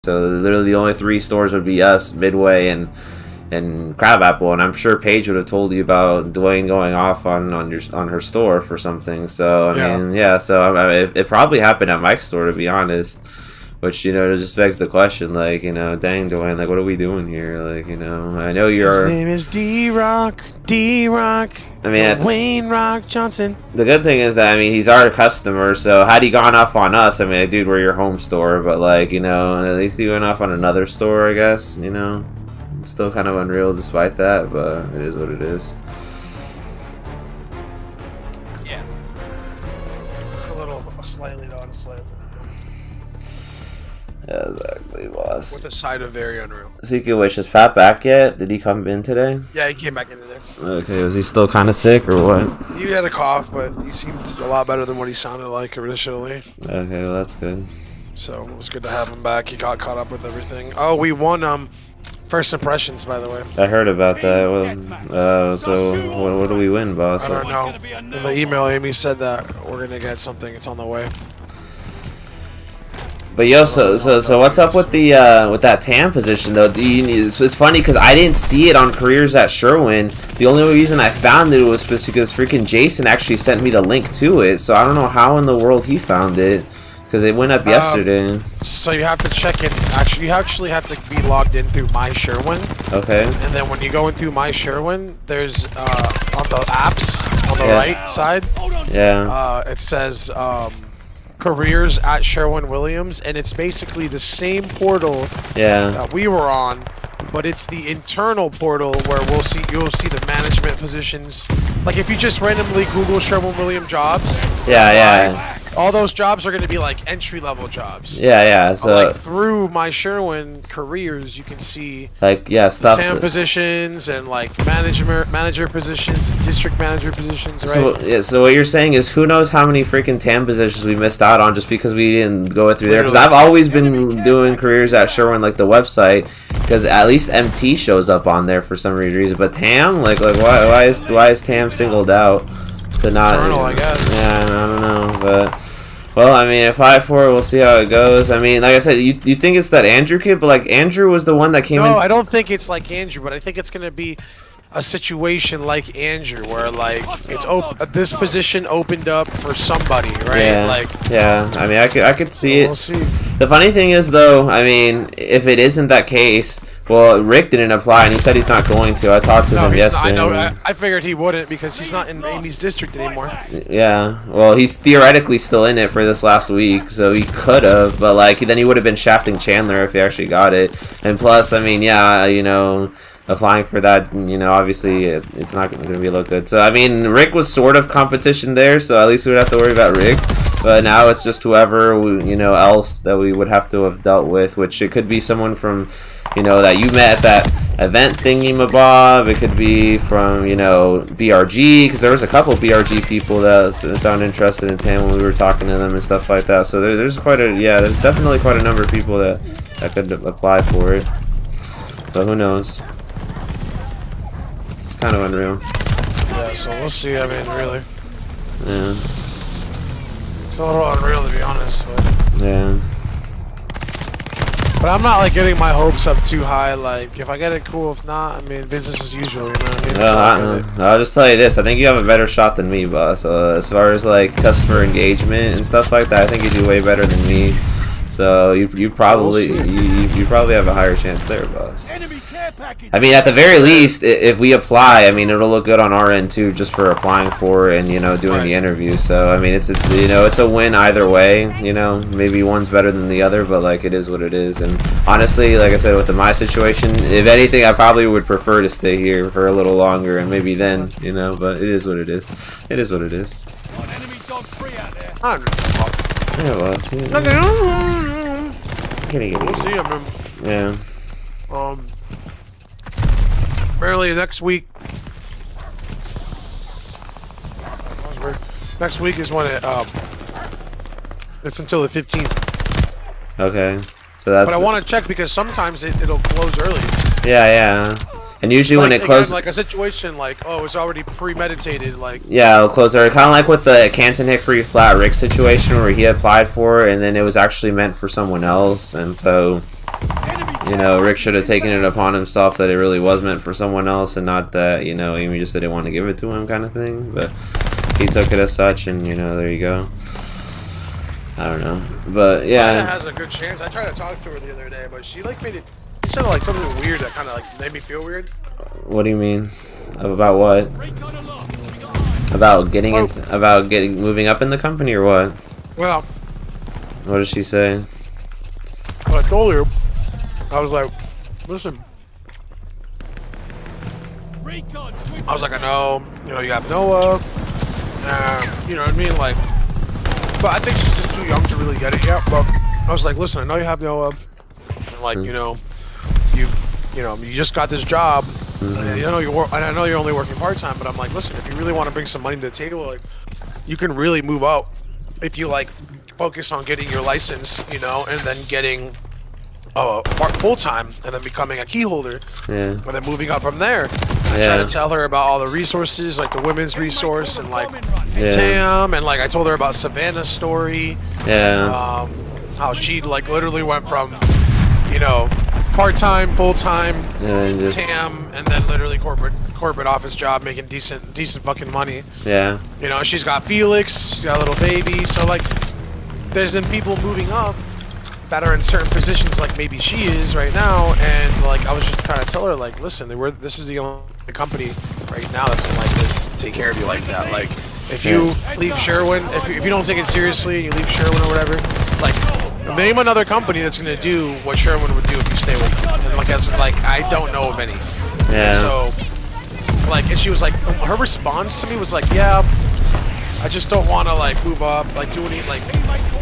So literally the only 3 stores would be us, Midway, and Crabapple, and I'm sure Paige would have told you about Dwayne going off on her store for something. So I mean, yeah. So it probably happened at Mike's store, to be honest. Which, you know, it just begs the question, like, you know, dang, Dwayne, like, what are we doing here? Like, you know, I know you're... His name is D-Rock. I mean, Dwayne Rock Johnson. The good thing is that, I mean, he's our customer, so had he gone off on us, I mean, dude, we're your home store, but, like, you know, at least he went off on another store, I guess, you know? It's still kind of unreal despite that, but it is what it is. Yeah. Slightly. Yeah, exactly, boss. With a side of very unreal. Secret Wish, is Pat back yet? Did he come in today? Yeah, he came back into there. Okay, was he still kind of sick or what? He had a cough, but he seemed a lot better than what he sounded like initially. Okay, well, that's good. So it was good to have him back. He got caught up with everything. Oh, we won first impressions, by the way. I heard about that. Well, so what do we win, boss? I don't know. In the email, Amy said that we're gonna get something. It's on the way. But yo, so what's up with the with that TAM position though? It's funny because I didn't see it on Careers at Sherwin. The only reason I found it was because freaking Jason actually sent me the link to it. So I don't know how in the world he found it, because it went up yesterday. So you have to check it. Actually, you actually have to be logged in through My Sherwin. Okay. And then when you go in through My Sherwin, there's on the apps on the right side. Yeah. It says. Careers at Sherwin-Williams, and it's basically the same portal that we were on, but it's the internal portal where you'll see the management positions. Like if you just randomly Google Sherwin-Williams jobs, all those jobs are going to be like entry-level jobs. So like through My Sherwin Careers, you can see like stuff, TAM positions and like manager positions, and district manager positions, right? So what you're saying is, who knows how many freaking TAM positions we missed out on just because we didn't go through there? Because I've always been doing Careers at Sherwin, like the website, because at least MT shows up on there for some reason. But TAM, like why is TAM singled out? To not, internal, I guess. Yeah, I don't know, but well, I mean, if I for it, we'll see how it goes. I mean, like I said, you think it's that Andrew kid, but like Andrew was the one that came in. No, I don't think it's like Andrew, but I think it's gonna be a situation like Andrew, where like it's this position opened up for somebody, right? Yeah. I mean, I could see it. We'll see. The funny thing is, though, I mean, if it isn't that case, well, Rick didn't apply, and he said he's not going to. I talked to him yesterday. Not, I know. I figured he wouldn't because he's not in Amy's district anymore. Yeah. Well, he's theoretically still in it for this last week, so he could have, but like then he would have been shafting Chandler if he actually got it. And plus, I mean, yeah, you know, applying for that, you know, obviously it's not going to be look good. So I mean, Rick was sort of competition there, so at least we would have to worry about Rick. But now it's just whoever else that we would have to have dealt with, which it could be someone from, you know, that you met at that event thingy mabob. It could be from, you know, BRG, because there was a couple BRG people that sound interested in TAM when we were talking to them and stuff like that. So there's there's definitely quite a number of people that could apply for it. But who knows? It's kind of unreal. Yeah, so we'll see. I mean, really. Yeah. It's a little unreal, to be honest. But yeah. But I'm not like getting my hopes up too high. Like, if I get it, cool. If not, I mean, business as usual. You know what I mean? I'll just tell you this: I think you have a better shot than me, boss. As far as like customer engagement and stuff like that, I think you do way better than me. So you probably have a higher chance there, boss. I mean, at the very least, if we apply, I mean, it'll look good on our end too, just for applying for and doing the interview. So I mean, it's it's a win either way. You know, maybe one's better than the other, but like it is what it is. And honestly, like I said, with my situation, if anything, I probably would prefer to stay here for a little longer, and maybe then, But it is what it is. It is what it is. Yeah, well, see. We'll see, I mean. Yeah. Apparently next week. Next week is when it's until the 15th. Okay. So that's. But I want to check because sometimes it'll close early. Yeah. And usually when it closes, like a situation like, oh, it's already premeditated, like. Yeah, it'll close early. Kind of like with the Canton Hickory Flat Rick situation where he applied for it and then it was actually meant for someone else, and so you know, Rick should have taken it upon himself that it really was meant for someone else and not that, you know, Amy just didn't want to give it to him kind of thing. But he took it as such, and, you know, there you go. I don't know. But, yeah. Lana has a good chance. I tried to talk to her the other day, but she, like, made it... She said, like, something weird that kind of, like, made me feel weird. What do you mean? About what? About getting moving up in the company or what? Well... What did she say? Well, I told her, I was like, listen. I was like, I know, you know, you have Noah, you know what I mean, like, but I think she's just too young to really get it yet. But I was like, listen, I know you have Noah, and like, you know, you just got this job, and I know you're only working part time, but I'm like, listen, if you really want to bring some money to the table, like, you can really move up if you like focus on getting your license, you know, and then getting full time, and then becoming a key holder, and then moving up from there. I tried to tell her about all the resources, like the women's resource, and like TAM, and like I told her about Savannah's story. How she like literally went from, you know, part-time, full-time, TAM, and then literally corporate office job, making decent fucking money. You know, she's got Felix, she's got a little baby, so like there's been people moving up that are in certain positions, like maybe she is right now, and like I was just trying to tell her, like, listen, this is the only company right now that's gonna like take care of you like that. Like, if you leave Sherwin, if you don't take it seriously, you leave Sherwin or whatever, like, name another company that's gonna do what Sherwin would do if you stay with them. And like, I don't know of any. So, like, and she was like, her response to me was like, yeah, I just don't want to like move up, like do any, like,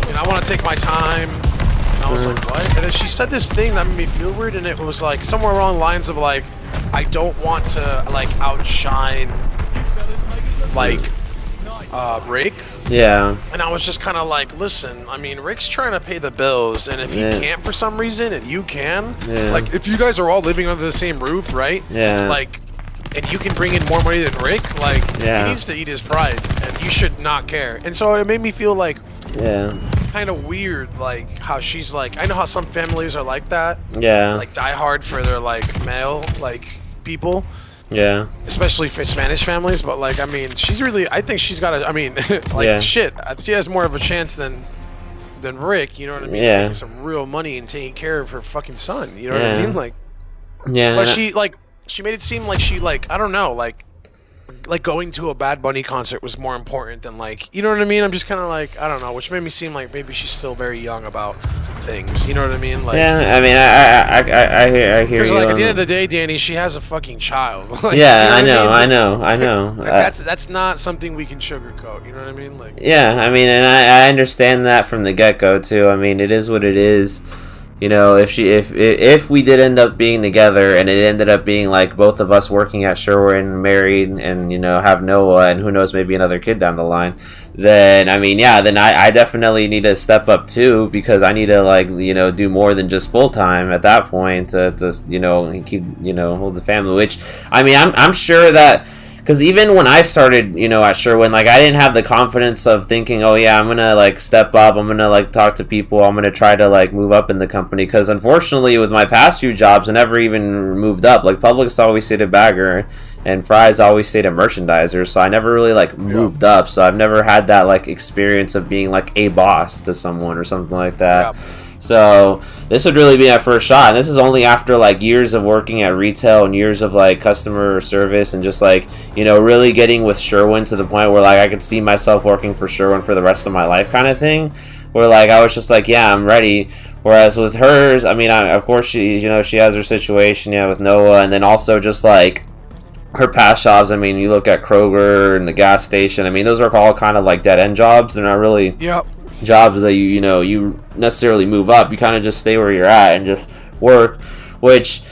you know, I want to take my time. And I was like, what? And then she said this thing that made me feel weird, and it was like somewhere along the lines of like, I don't want to like outshine like Rick. And I was just kind of like, listen, I mean, Rick's trying to pay the bills, and if he can't for some reason, and you can, like, if you guys are all living under the same roof, right? Like, and you can bring in more money than Rick, like, he needs to eat his pride, and you should not care. And so it made me feel like, kind of weird, like how she's like, I know how some families are like that, like die hard for their like male like people, especially for Spanish families, but like, I mean, she's really, I think she's got a, I mean, like shit, she has more of a chance than Rick, you know what I mean, making some real money and taking care of her fucking son, you know what I mean, like, but she like, she made it seem like she like, I don't know, like going to a Bad Bunny concert was more important than like, you know what I mean? I'm just kind of like, I don't know, which made me seem like maybe she's still very young about things. You know what I mean? Like, I mean, I hear you. Because like at the end of the day, Danny, she has a fucking child. Like, I know. Like, that's not something we can sugarcoat. You know what I mean? Like, I mean, and I understand that from the get-go too. I mean, it is what it is. You know, if we did end up being together and it ended up being like both of us working at Sherwin, married, and, you know, have Noah and who knows, maybe another kid down the line, then I mean, then I definitely need to step up too, because I need to, like, you know, do more than just full time at that point to you know, keep, you know, hold the family. Which, I mean, I'm sure that. Because even when I started, you know, at Sherwin, like, I didn't have the confidence of thinking, oh, yeah, I'm going to, like, step up. I'm going to, like, talk to people. I'm going to try to, like, move up in the company. Because, unfortunately, with my past few jobs, I never even moved up. Like, Publix always stayed a bagger, and Fry's always stayed a merchandiser. So I never really, like, moved up. So I've never had that, like, experience of being, like, a boss to someone or something like that. So this would really be my first shot, and this is only after like years of working at retail and years of like customer service and just like, you know, really getting with Sherwin to the point where like I could see myself working for Sherwin for the rest of my life kind of thing, where like I was just like, yeah, I'm ready. Whereas with hers, I mean, of course she, you know, she has her situation, with Noah, and then also just like her past jobs. I mean, you look at Kroger and the gas station, I mean, those are all kind of like dead end jobs. They're not really jobs that you know you necessarily move up. You kind of just stay where you're at and just work, which,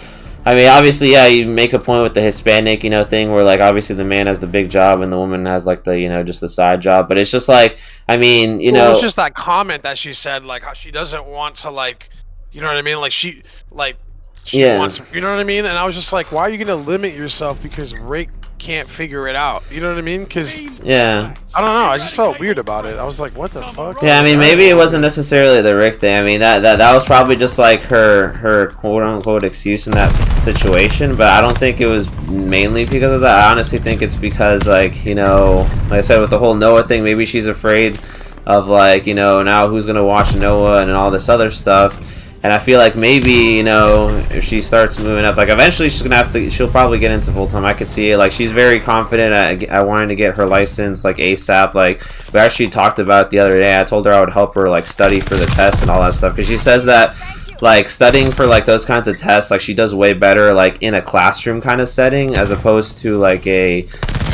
I mean, obviously, you make a point with the Hispanic, you know, thing where like obviously the man has the big job and the woman has like the, you know, just the side job. But it's just like, I mean, you know, it's just that comment that she said, like how she doesn't want to, like, you know what I mean, like she wants, you know what I mean. And I was just like, why are you gonna limit yourself because Rick can't figure it out. You know what I mean? Because yeah, I don't know. I just felt weird about it. I was like, what the fuck? Yeah, I mean, maybe it wasn't necessarily the Rick thing. I mean, that was probably just like her quote unquote excuse in that situation. But I don't think it was mainly because of that. I honestly think it's because, like, you know, like I said, with the whole Noah thing, maybe she's afraid of, like, you know, now who's gonna watch Noah and all this other stuff. And I feel like maybe, you know, if she starts moving up, like, eventually she's gonna have to, she'll probably get into full time. I could see it. Like, she's very confident at wanting to get her license, like, ASAP. Like, we actually talked about it the other day. I told her I would help her, like, study for the test and all that stuff, because she says that, like, studying for, like, those kinds of tests, like, she does way better, like, in a classroom kind of setting, as opposed to, like, a,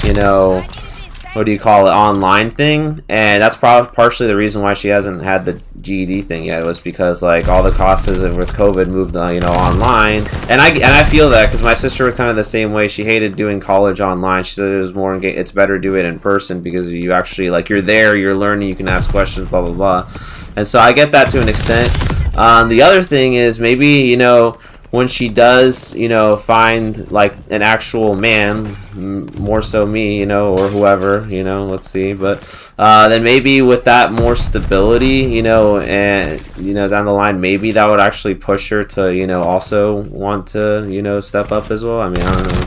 you know, what do you call it, online thing. And that's probably partially the reason why she hasn't had the GED thing yet, was because, like, all the classes with COVID moved, you know, online. And I feel that, because my sister was kind of the same way. She hated doing college online. She said it was more it's better to do it in person, because you actually, like, you're there, you're learning, you can ask questions, blah blah blah. And so I get that to an extent. The other thing is, maybe, you know, when she does, you know, find, like, an actual man, more so me, you know, or whoever, you know, let's see, but then maybe with that more stability, you know, and, you know, down the line, maybe that would actually push her to, you know, also want to, you know, step up as well. I mean, I don't know.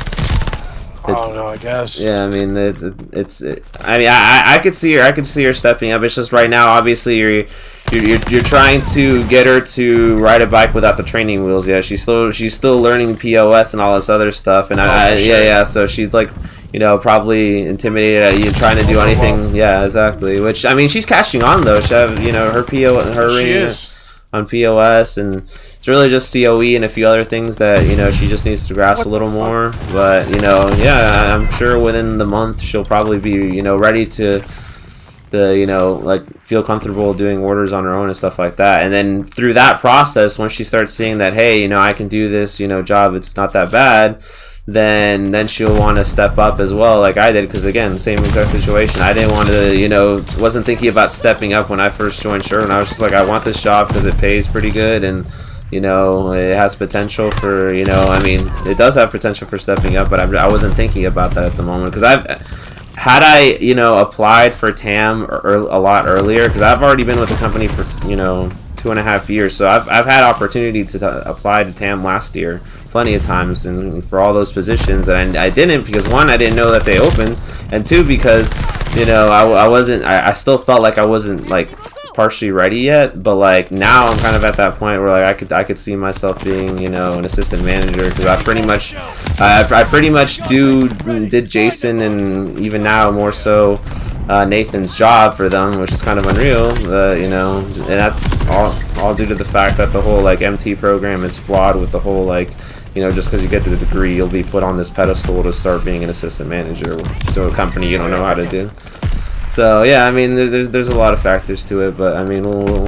I don't know, I guess. Yeah, I mean, I mean, I could see her stepping up. It's just right now, obviously, you're trying to get her to ride a bike without the training wheels. Yeah, she's still learning POS and all this other stuff. And yeah. So she's, like, you know, probably intimidated at you trying to do anything. Yeah, exactly. Which, I mean, she's catching on though. She have, you know, her rating on POS, and it's really just COE and a few other things that, you know, she just needs to grasp a little more. But, you know, yeah, I'm sure within the month she'll probably be, you know, ready to you know, like, feel comfortable doing orders on her own and stuff like that. And then through that process, once she starts seeing that, hey, you know, I can do this, you know, job, it's not that bad, then she'll want to step up as well, like I did. Because again, same exact situation. I didn't want to, you know, wasn't thinking about stepping up when I first joined Sherwin. I was just like, I want this job because it pays pretty good, and, you know, it has potential for, you know, I mean, it does have potential for stepping up, but I wasn't thinking about that at the moment. Because had I, you know, applied for TAM a lot earlier, because I've already been with the company for, you know, 2.5 years, so I've had opportunity to apply to TAM last year plenty of times, and for all those positions, and I didn't, because one, I didn't know that they opened, and two, because, you know, I still felt like I wasn't, like, partially ready yet. But, like, now I'm kind of at that point where, like, I could see myself being, you know, an assistant manager, because I pretty much did Jason, and even now more so Nathan's job for them, which is kind of unreal, you know. And that's all due to the fact that the whole, like, MT program is flawed with the whole, like, you know, just because you get the degree, you'll be put on this pedestal to start being an assistant manager to a company you don't know how to do. So yeah, I mean, there's a lot of factors to it, but I mean,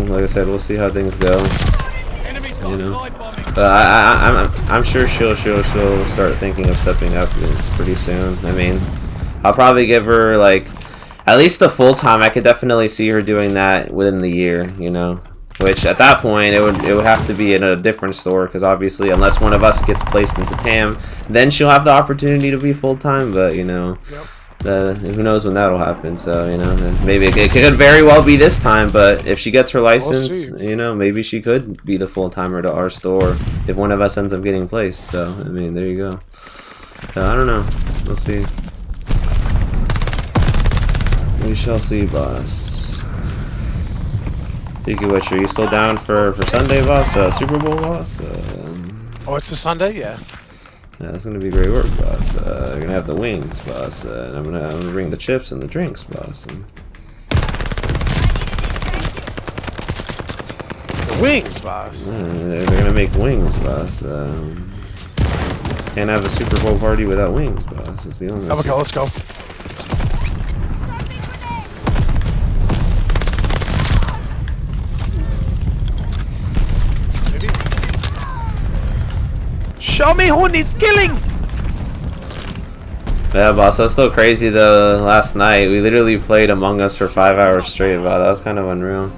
like I said, we'll see how things go. You know, but I'm sure she'll start thinking of stepping up pretty soon. I mean, I'll probably give her, like, at least a full time. I could definitely see her doing that within the year. You know, which at that point it would have to be in a different store, because obviously unless one of us gets placed into TAM, then she'll have the opportunity to be full time. But, you know. Yep. Who knows when that'll happen? So, you know, maybe it could very well be this time. But if she gets her license, you know, maybe she could be the full timer to our store if one of us ends up getting placed. So, I mean, there you go. I don't know. We'll see. We shall see, boss. Speaking of which, are you still down for Sunday, boss? Super Bowl, boss? Oh, it's a Sunday, yeah. Yeah, it's gonna be great work, boss. You're gonna have the wings, boss, and I'm gonna bring the chips and the drinks, boss. And... the wings, boss. Yeah, they're gonna make wings, boss. Can't have a Super Bowl party without wings, boss. It's the only. Okay, let's go. Show me who needs killing! Yeah, boss, that was still crazy though. Last night, we literally played Among Us for 5 hours straight, wow, that was kind of unreal.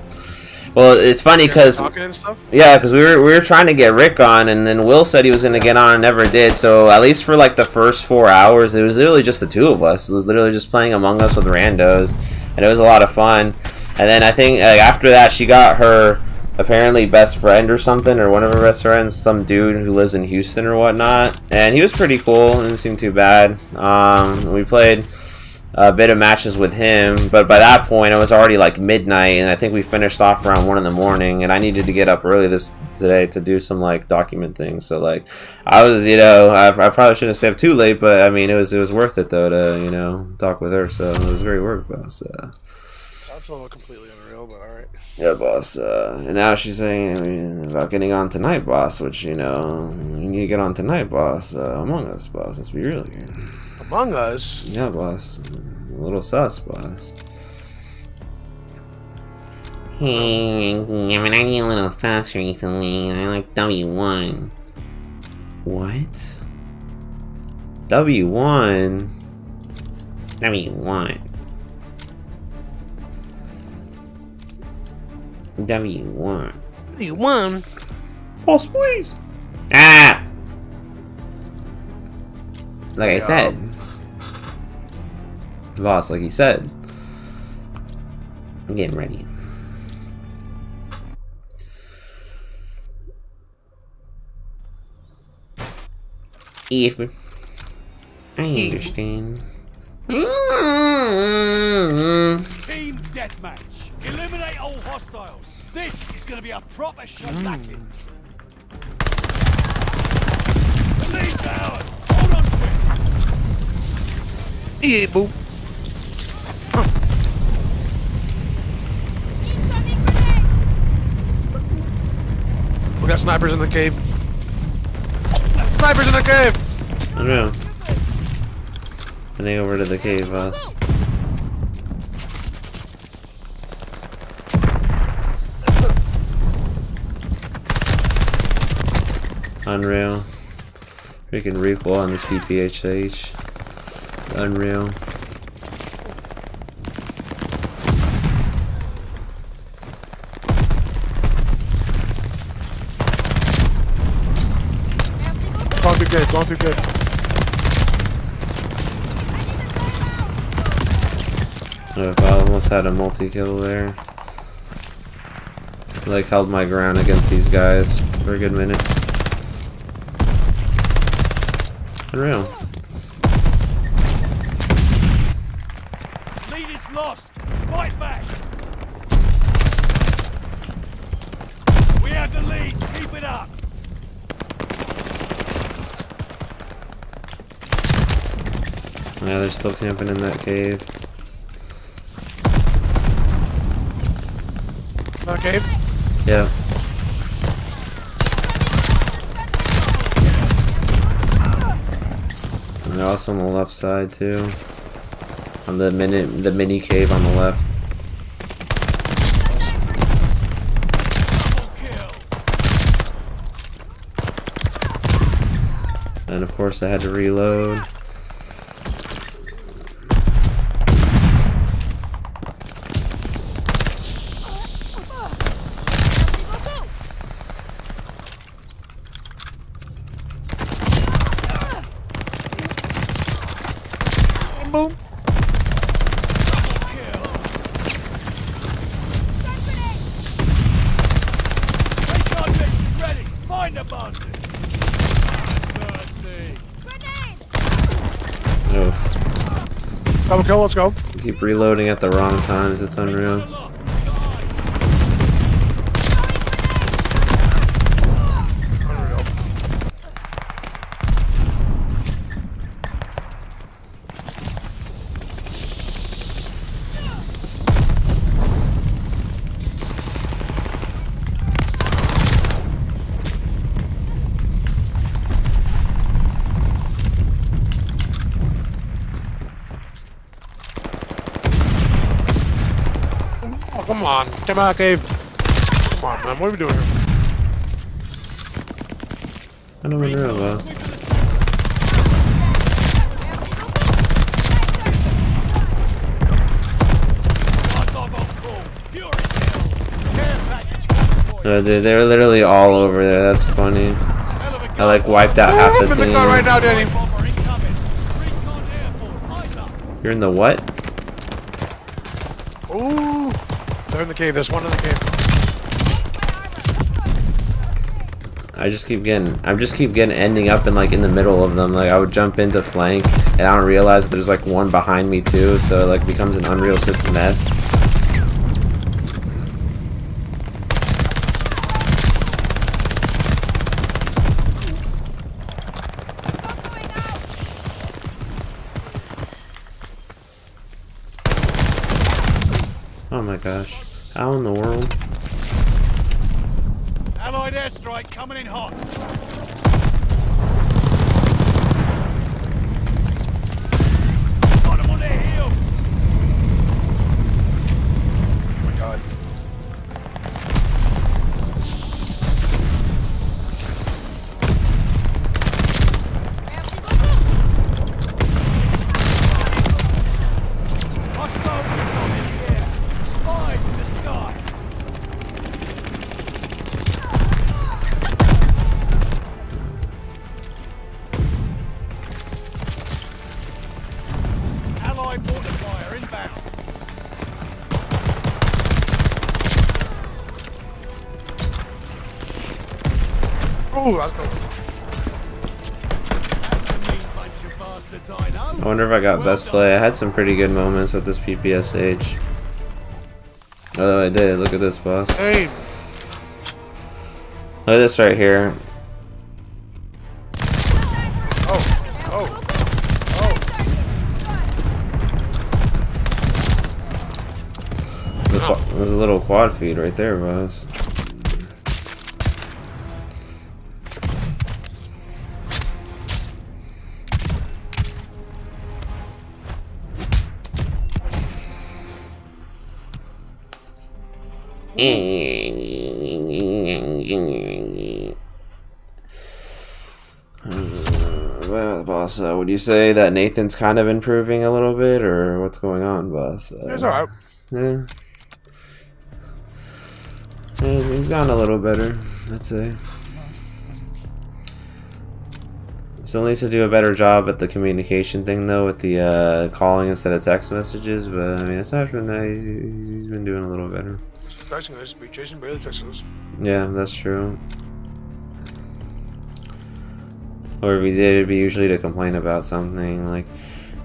Well, it's funny because talking and stuff. Yeah, because we were trying to get Rick on, and then Will said he was gonna get on and never did. So at least for like the first 4 hours, it was literally just the two of us. It was literally just playing Among Us with randos, and it was a lot of fun. And then I think after that, she got her apparently best friend or something, or one of her best friends, some dude who lives in Houston or whatnot, and he was pretty cool. Didn't seem too bad. We played a bit of matches with him, but by that point it was already like midnight, and I think we finished off around 1 in the morning, and I needed to get up early today to do some like document things. So like I was, I probably shouldn't have stayed up too late, but I mean it was worth it though to talk with her. So it was great work, boss. That's a little completely unreal, but all right. Yeah, boss. And now she's saying about getting on tonight, boss. Which you need to get on tonight, boss. Among Us, boss. Let's be real here. Among Us? Yeah, boss. A little sus, boss. Hey, I've been acting a little sus recently. I like W1. What? W1? W1. W1. W1? Boss, please. Ah! Like I said. Boss, like he said. I'm getting ready. If I understand. Team deathmatch. Eliminate all hostiles. This is going to be a proper shellacking. The lead's ours. Hold on to it. Yeah, boo. We got snipers in the cave. Snipers in the cave! I don't know. Heading over to the cave, boss. Unreal. Freaking recoil on this PPHH. Unreal. Going through cave, going through cave. I almost had a multi-kill there. Like, held my ground against these guys for a good minute. Unreal. Lead is lost. Fight back. We have the lead. Keep it up. Yeah, they're still camping in that cave. That cave? Yeah. And they're also on the left side too. On the mini cave on the left. And of course I had to reload. Boom. Ready. Find the bastard. Oof. Double kill, let's go. You keep reloading at the wrong times, it's unreal. Oh, come on. Come out, cave. Come on, man. What are we doing here? I don't even know about. Hot dog on call. Fury kill. Care package Dude, they're literally all over there. That's funny. I like wiped out half the team. I'm in the car right now, Danny. You're in the what? Ooh, they're in the cave. There's one in the cave. I'm just keep getting ending up in like in the middle of them. Like I would jump into flank and I don't realize there's like one behind me too, so it like becomes an unrealistic mess. Oh my gosh. How in the world? Allied airstrike coming in hot. Got them on their heels. Oh my god. Hostile recon in the air. Spies in the sky. Allied mortar fire inbound. Ooh, that's cool. That's a mean bunch of bastards, I know. I wonder if I got best play. I had some pretty good moments with this PPSH. Oh, I did. Look at this, boss. Hey. Look at this right here. Oh. There's a little quad feed right there, boss. Well, boss, would you say that Nathan's kind of improving a little bit, or what's going on, boss? It's alright. Yeah. Yeah, he's gotten a little better, I'd say. Still needs to do a better job at the communication thing, though, with the calling instead of text messages. But I mean, aside from that, he's been doing a little better. Texting us, be Jason barely texts us. Yeah, that's true. Or if he did, it'd be usually to complain about something like,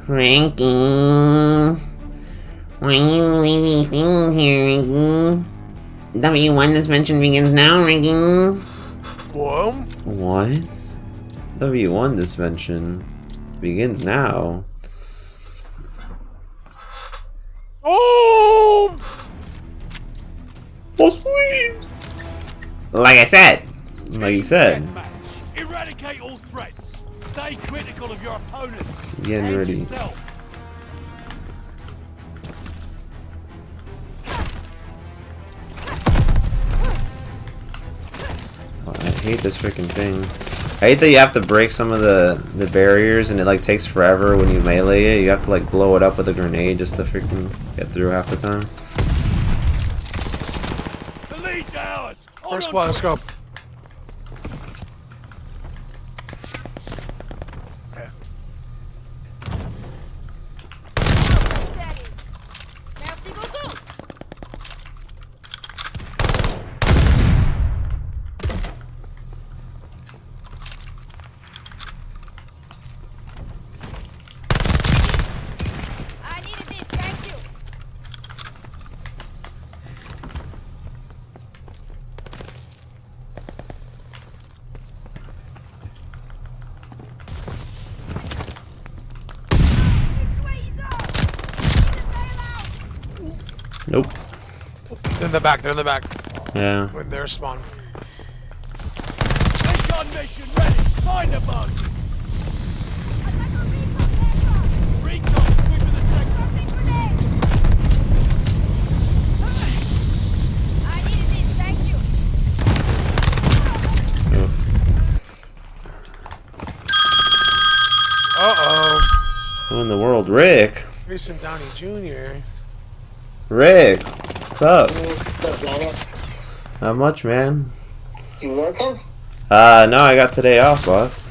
Ranking, why are you leaving things here, Ranking? W1 suspension begins now, Ranking. What? W1 suspension begins now. Oh! Boss, please! Like I said. Like you said. Deathmatch. Eradicate all threats. Stay critical of your opponents. Getting and ready. yourself. Oh, I hate this freaking thing. I hate that you have to break some of the barriers and it like takes forever when you melee it. You have to like blow it up with a grenade just to freaking get through half the time. The lead's ours. First blood, let's go. Nope. They're in the back, they're in the back. Yeah. When they're spawn. Recon mission ready. Find the bug. Recon, quick to the sector. Uh-oh. Who in the world? Rick! Jason Downey Jr. Rick! What's up? Not much, man. You working? No, I got today off, boss.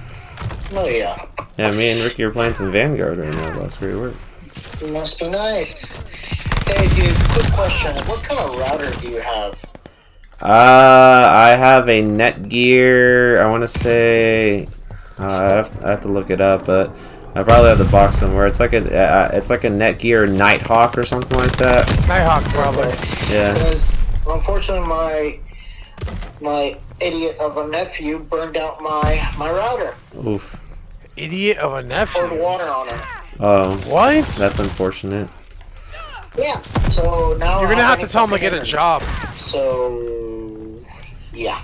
Oh, yeah. Yeah, me and Ricky are playing some Vanguard right now, boss. Where you work? It must be nice. Hey, dude, quick question. What kind of router do you have? I have a Netgear. I want to say I have to look it up, but I probably have the box somewhere. It's like a Netgear Nighthawk or something like that. Nighthawk, probably. Yeah. Because unfortunately, my idiot of a nephew burned out my router. Oof. Idiot of a nephew. Poured water on it. Oh. What? That's unfortunate. Yeah. So now you're gonna have to tell him to get a job. So yeah.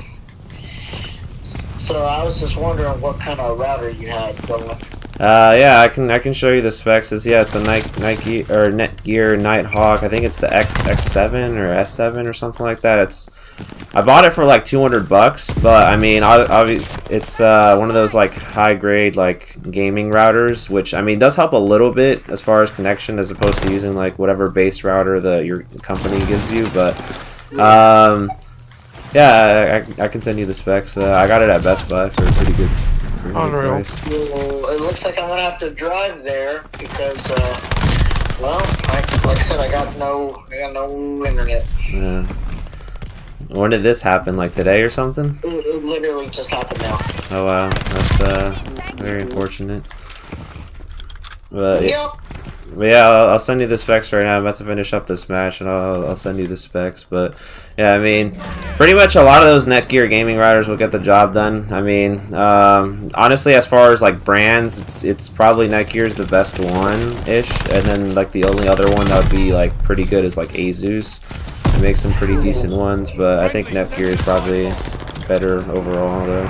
So I was just wondering what kind of router you had going. Yeah, I can show you the specs. It's the Nike or Netgear Nighthawk. I think it's the X7 or S7 or something like that. I bought it for like $200, but I mean, it's one of those like high grade like gaming routers, which I mean does help a little bit as far as connection as opposed to using like whatever base router your company gives you. But yeah, I can send you the specs. I got it at Best Buy for a pretty good. Unreal. Well, it looks like I'm gonna have to drive there because, well, like I said, I got no internet. Yeah. When did this happen? Like today or something? It literally just happened now. Oh wow, that's very unfortunate. But Yep. yeah, I'll send you the specs right now. I'm about to finish up this match, and I'll send you the specs. But yeah, I mean, pretty much a lot of those Netgear gaming routers will get the job done. I mean, honestly, as far as like brands, it's probably Netgear's the best one-ish, and then like the only other one that would be like pretty good is like Asus. It makes some pretty decent ones, but I think Netgear is probably better overall though.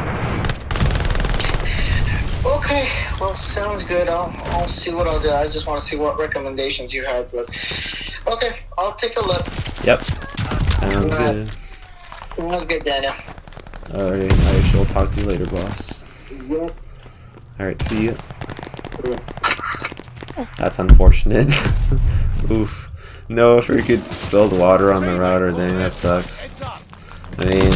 Okay, well, sounds good. I'll see what I'll do. I just want to see what recommendations you have, but okay, I'll take a look. Yep. Sounds good. Sounds good, Daniel. Alright, I shall talk to you later, boss. Yep. Alright, see you. That's unfortunate. Oof. No freaking spilled water on the router, dang, that sucks. I mean,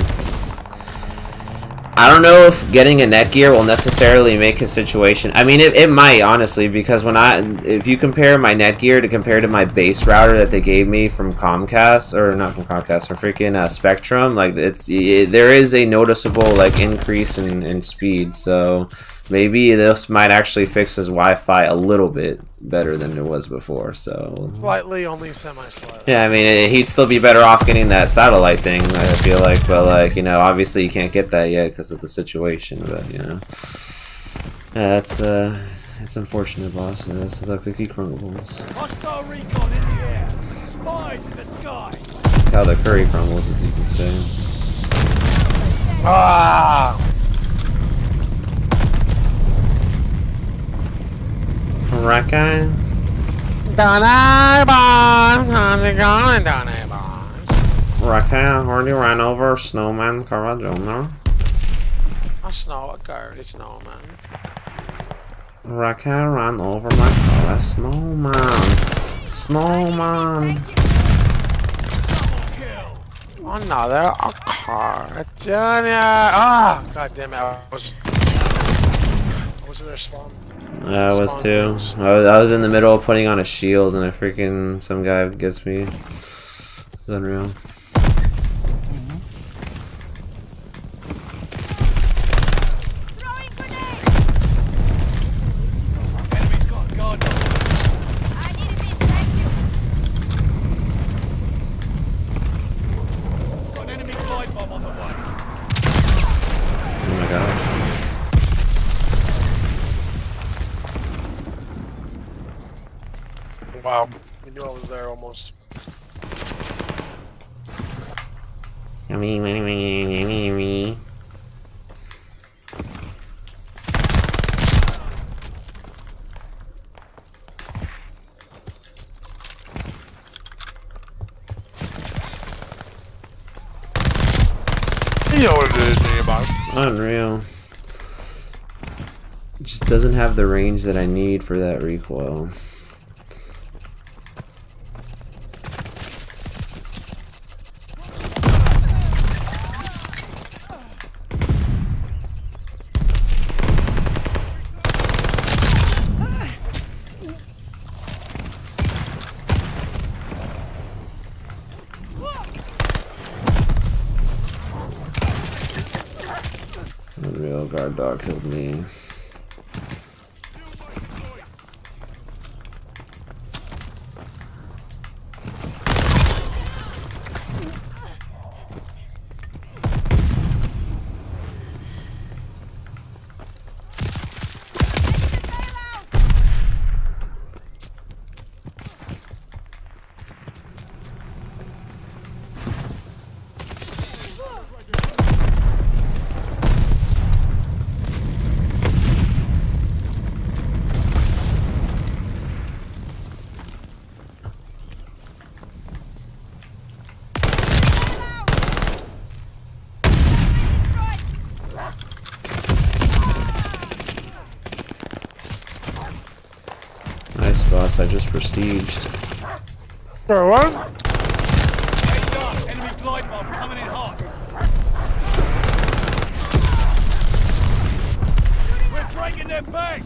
I don't know if getting a Netgear will necessarily make his situation. I mean, it might, honestly, because if you compare my Netgear to my base router that they gave me from Comcast, or not from Comcast, from freaking Spectrum, like there is a noticeable like increase in speed. So maybe this might actually fix his Wi-Fi a little bit better than it was before. So slightly, only semi-slightly. yeah, I mean, he'd still be better off getting that satellite thing, I feel like, but like, you know, obviously you can't get that yet because of the situation, but you know, yeah, it's unfortunate, boss. That's the cookie crumbles. Hostile recon in the air. Spies in the sky. That's how the curry crumbles, as you can say. Ah! Raka? Donnie Bombs, how's it going, Donnie Bombs? Raka, already ran over Snowman Carajona. A snow, a dirty snowman. Raka ran over my car, Snowman. Snowman. Another car. Junior! Ah! God damn it, I was in their spawn. I was too. I was in the middle of putting on a shield and some guy gets me. It's unreal. Enemy's got a guard dog. Got an enemy glide bomb on the way. Oh my gosh. Wow. We knew I was there almost. Yummy. You know what it is, Junior Bombs. Unreal. It just doesn't have the range that I need for that recoil. Vanguard dog killed me. Nice, boss. I just prestiged. Bro, what? Heads up, enemy glide bomb coming in hot. We're breaking their backs.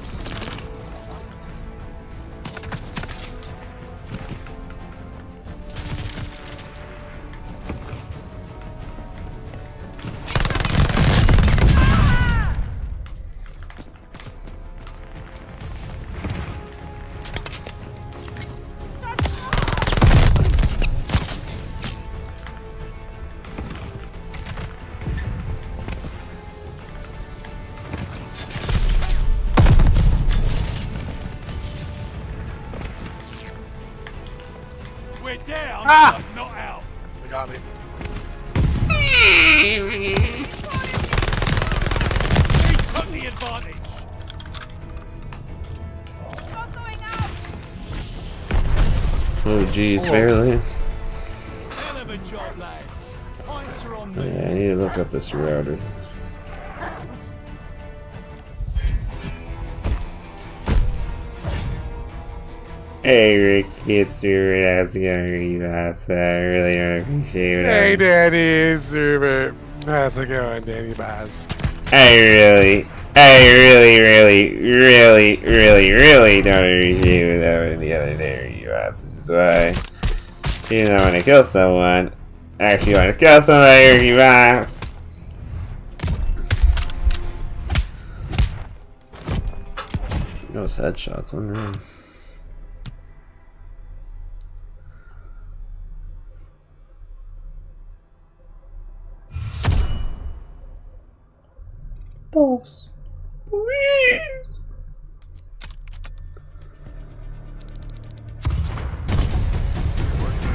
We're down, but not out. They got me. We took the advantage. Oh, geez, barely. Hell of a job, lads. Points are on me. Yeah, I need to look up this router. Hey Rick, it's Stuart. How's it going, you guys? I really appreciate it. Hey, Danny, Super. How's it going, Danny Bass? I really don't appreciate what happened the other day, you guys. Which is why you don't want to kill someone. Actually, want to kill somebody, you guys. Those headshots, unreal. Boss, please.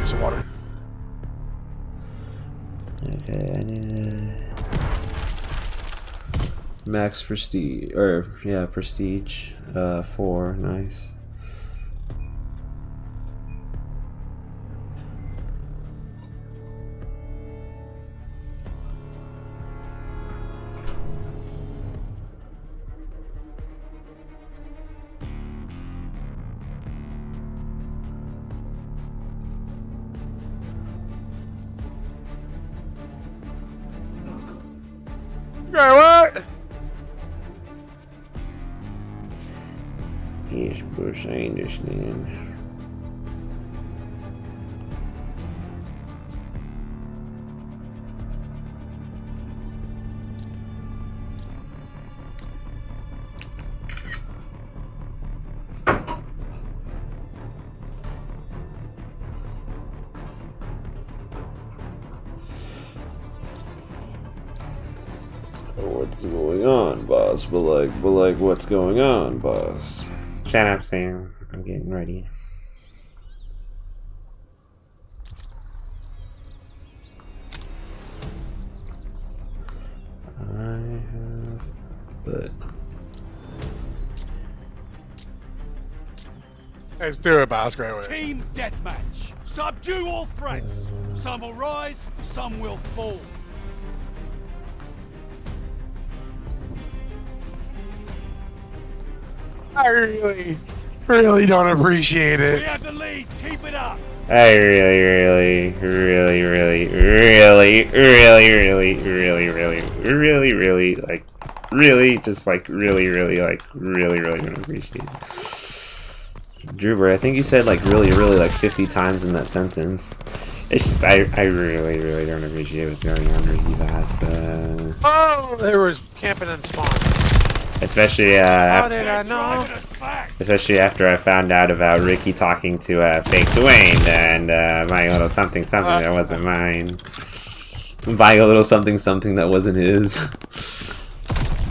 Some water. Okay, I need max prestige, or yeah, prestige. 4, nice. What? Yes, Bush, I understand. What's going on, boss? But like, what's going on, boss? Shut up, Sam. I'm getting ready. I have, but Let's do it, boss. Great way. Team deathmatch. Subdue all threats. Some will rise, some will fall. I really don't appreciate We it. have the lead. Keep it up. I really, like, really don't appreciate it. Drewbert, I think you said like really like 50 times in that sentence. It's just I really don't appreciate what's going on with that. Oh, there was camping and spawn. Especially How did I know? Especially after I found out about Ricky talking to fake Dwayne and buying a little something that wasn't mine. Buying a little something that wasn't his.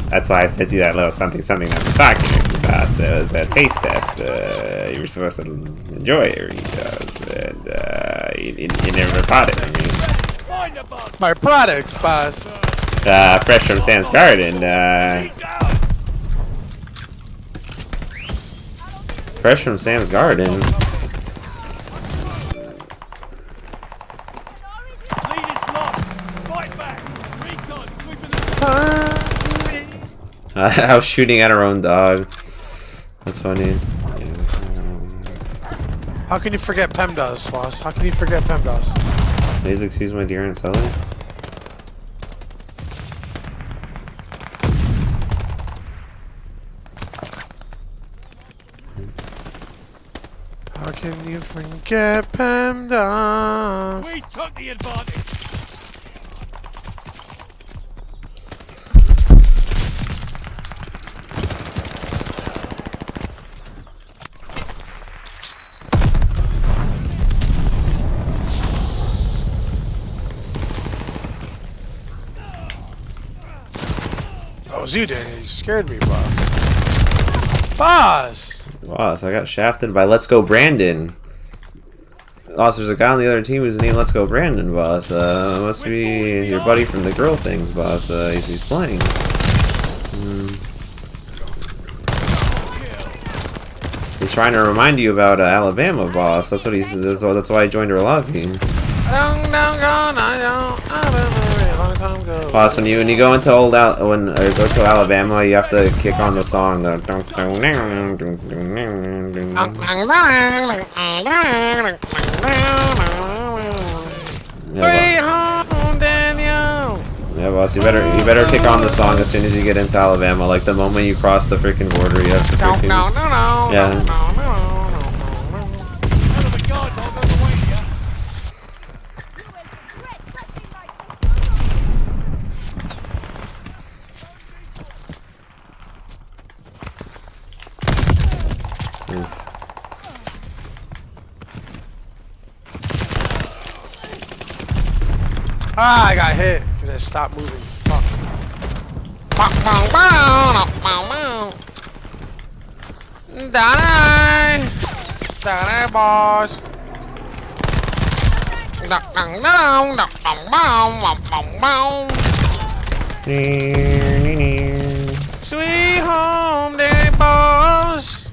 That's why I said you that little something that I'm talking about. So it was a taste test. You were supposed to enjoy it, and you never bought it for me. My products, boss. Fresh from Sam's Garden. Fresh from Sam's Garden. I was shooting at our own dog. That's funny. How can you forget PEMDAS, boss? How can you forget PEMDAS? Please excuse my dear Aunt Sully. How can you forget PEMDAS? We took the advantage. That was you, Danny. You scared me, boss. Boss! Boss, I got shafted by Let's Go Brandon. Boss, there's a guy on the other team who's named Let's Go Brandon, boss. Must be your buddy from the girl things, boss. He's playing. He's trying to remind you about Alabama, boss. That's what he's. That's why I joined her lobby. Boss, when you go into go to Alabama, you have to kick on the song. Yeah, boss, you better kick on the song as soon as you get into Alabama. Like the moment you cross the freaking border, you have to freaking. Yeah. Ah, I got hit because I stopped moving. Fuck. Die, boss. Sweet home, daddy, boss.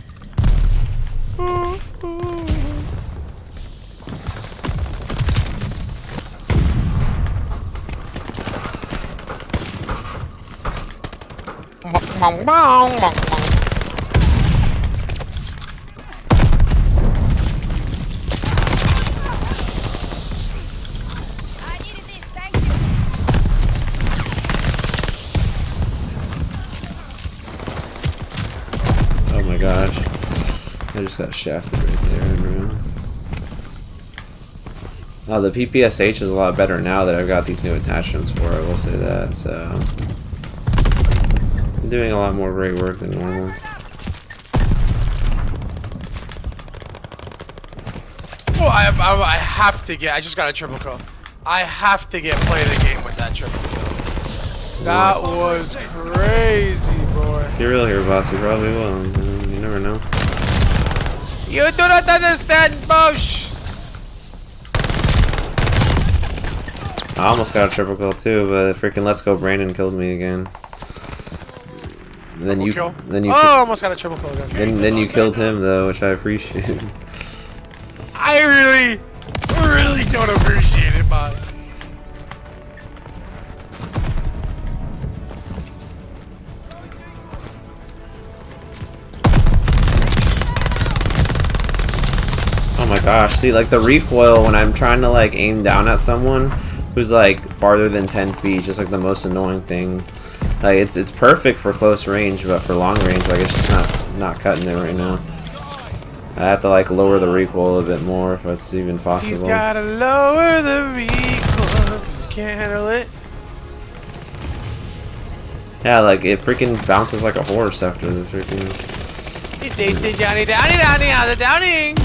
Oh my gosh. I just got shafted right there. Oh, the PPSH is a lot better now that I've got these new attachments for, I will say that, so... I'm doing a lot more great work than normal. Oh, I have to get, I just got a triple kill. I have to play the game with that triple kill. That was crazy, boy. Let's get real here, boss. We probably will. You never know. You do not understand, Bush. I almost got a triple kill too, but freaking Let's Go Brandon killed me again. And then almost got a triple kill again. Then you killed him though, which I appreciate. I really don't appreciate it, boss. Oh my gosh, see, like the recoil when I'm trying to like aim down at someone who's like farther than 10 feet, just like the most annoying thing. Like it's perfect for close range, but for long range, like it's just not cutting it right now. I have to like lower the recoil a bit more if it's even possible. He's gotta lower the recoil because he can't handle it. Yeah, like it freaking bounces like a horse after the freaking. They say Johnny Downing, how's it downing?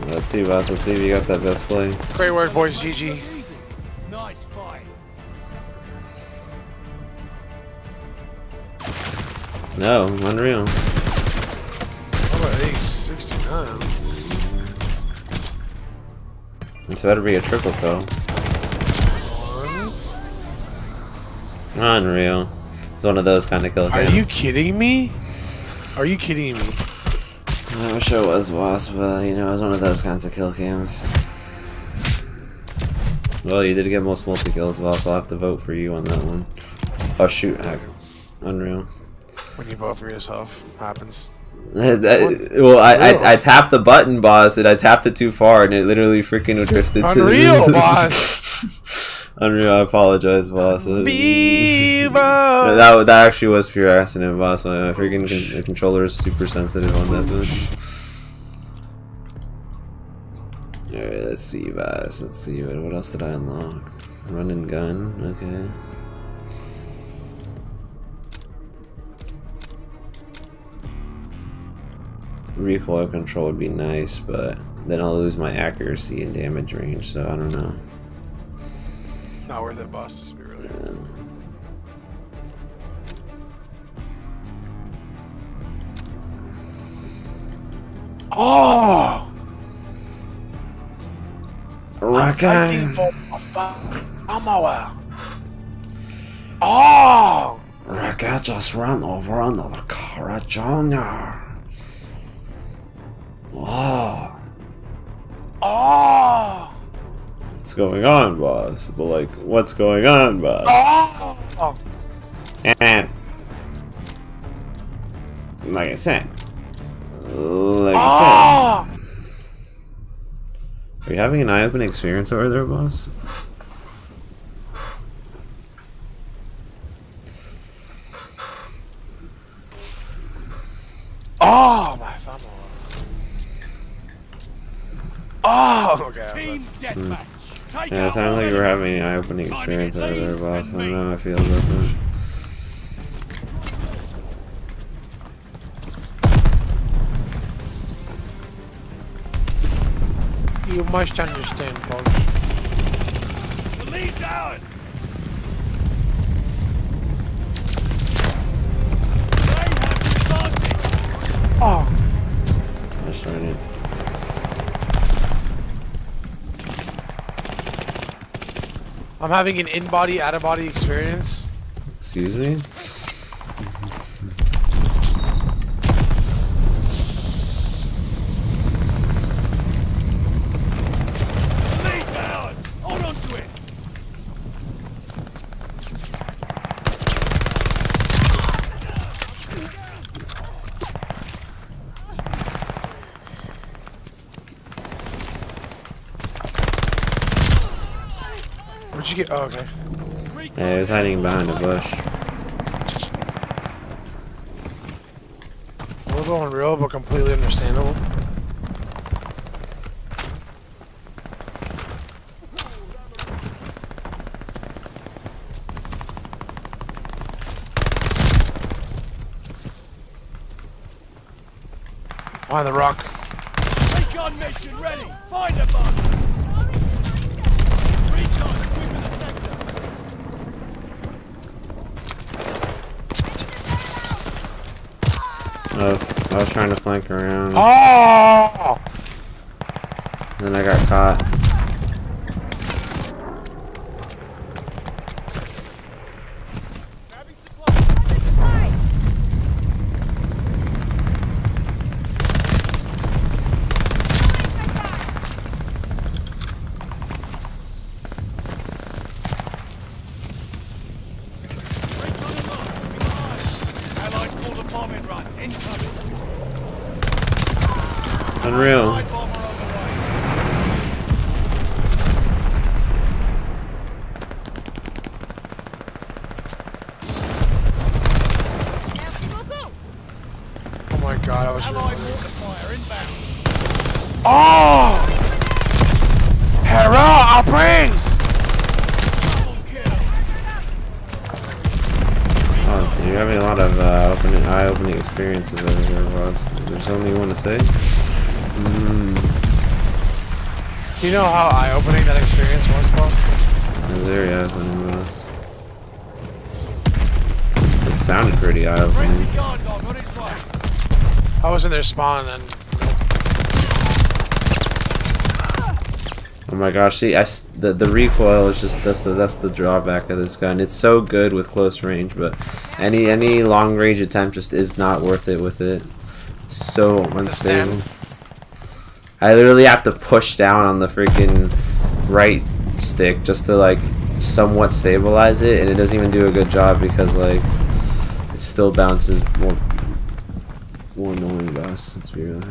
Let's see, boss. Let's see if you got that best play. Great word, boys. GG. Nice fight. No, unreal. How about ace 69? This better be a triple kill. Unreal. It's one of those kind of kill Are cams. you kidding me? Are you kidding me? I wish I was, boss, but you know, it was one of those kinds of kill cams. Well, you did get most multi-kills, boss. I'll have to vote for you on that one. Oh, shoot. Unreal. When you vote for yourself, happens. Well, I tapped the button, boss, and I tapped it too far, and it literally freaking drifted Unreal, to boss. Unreal. I apologize, boss. Bebo. That actually was pure accident, boss. My freaking controller is super sensitive on that button. Alright, let's see, boss. Let's see. What else did I unlock? Run and gun. Okay. Recoil control would be nice, but then I'll lose my accuracy and damage range, so I don't know. Not worth it, boss. Just be really. Yeah. Oh! Raka! Oh! Raka just ran over another car at Junior. Oh. Oh! What's going on, boss? But like, what's going on, boss? Oh! And like I said, Oh! are you having an eye-opening experience over there, boss? Oh, my thumb. Oh, okay. Team deathmatch. Take Yeah, it out sounds all like we're enemies. having an eye-opening Time experience to over there, leave boss. I and don't know how I move. feel about that. You must understand, boss. The lead's ours. They have the advantage. Oh. I'm starting it. I'm having an in-body, out-of-body experience. Excuse me? The lead's ours. Hold on to it. Where'd you get? Oh, okay. Yeah, he was hiding behind a bush. A little unreal, but completely understandable. Behind the rock. Recon mission ready. Find a bug. Recon sweeping the sector. Oh, I was trying to flank around. Oh! Then I got caught. Grabbing supplies. Recon alert. Behind. Allies called a bombing run. Incoming. Unreal. Allied bomber on the way. Oh my god, I was. Allied water fire inbound. Oh! Hera, our praise! Double kill. Oh, so you're having a lot of eye-opening experiences over here, boss. Is there something you want to say? Do you know how eye-opening that experience was, boss? There he has one, boss. It sounded pretty eye-opening. Friendly guard dog on its way. I was in their spawn and. Oh my gosh! See, the recoil is just that's the drawback of this gun. It's so good with close range, but any long range attempt just is not worth it with it. It's so unstable. I literally have to push down on the freaking right stick just to like somewhat stabilize it, and it doesn't even do a good job because like it still bounces more annoying to us. Let's be real.